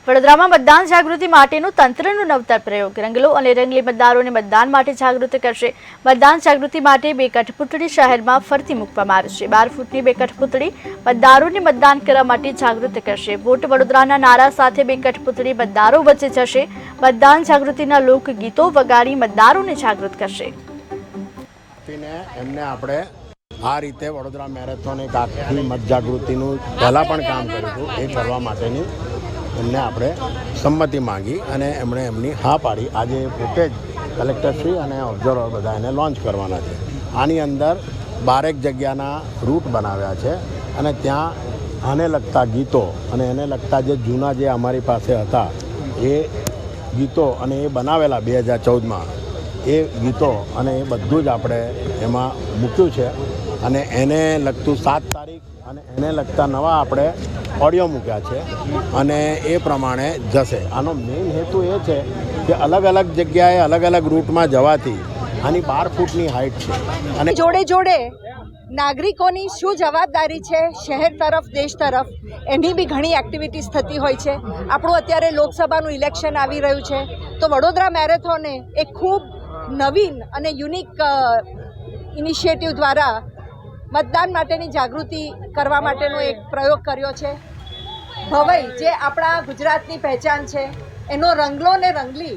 વડોદરામાં મતદાન જાગૃતિ માટેનું તંત્રનું નવતર પ્રયોગ રંગલો અને રંગલી મતદારોને મતદાન માટે જાગૃત કરશે। મતદાન જાગૃતિ માટે બે કઠપૂતળી શહેરમાં ફરતી મૂકવામાં આવી છે। 12 ફૂટની બે કઠપૂતળી મતદારોને મતદાન કરવા માટે જાગૃત કરશે। વોટ વડોદરાના નારા સાથે બે કઠપૂતળી મતદારો વચ્ચે જશે। મતદાન જાગૃતિના લોકગીતો વગાડી મતદારોને જાગૃત કરશે। એમને આપણે આ રીતે વડોદરા મેરેથોન એક આખી મત જાગૃતિનું પહેલાં પણ કામ કર્યું હતું। એ કરવા માટેની એમને આપણે સંમતિ માંગી અને એમણે એમની હા પાડી। આજે પોતે જ કલેક્ટરશ્રી અને ઓબ્ઝર્વર બધા એને લોન્ચ કરવાના છે। આની અંદર 12 જગ્યાના રૂટ બનાવ્યા છે અને ત્યાં આને લગતા ગીતો અને એને લગતા જે જૂના જે અમારી પાસે હતા એ ગીતો અને એ બનાવેલા 2014માં એ ગીતો અને એ બધું જ આપણે એમાં મૂક્યું છે અને એને લગતું 7 તારીખ અને એને લગતા નવા આપણે ઓડિયો મૂક્યા છે અને એ પ્રમાણે જશે। આનો મેઇન હેતુ એ છે કે અલગ અલગ જગ્યાએ અલગ અલગ રૂટમાં જવાથી આની 12 ફૂટની હાઇટ છે અને જોડે જોડે નાગરિકોની શું જવાબદારી છે શહેર તરફ દેશ તરફ એની બી ઘણી એક્ટિવિટીઝ થતી હોય છે। આપણું અત્યારે લોકસભાનું ઇલેક્શન આવી રહ્યું છે તો વડોદરા મેરેથોને એક ખૂબ નવીન અને યુનિક ઇનિશિયેટિવ દ્વારા મતદાન માટેની જાગૃતિ કરવા માટેનો એક પ્રયોગ કર્યો છે। ભવાઈ જે આપણા ગુજરાતની પહેચાન છે એનો રંગલો ને રંગલી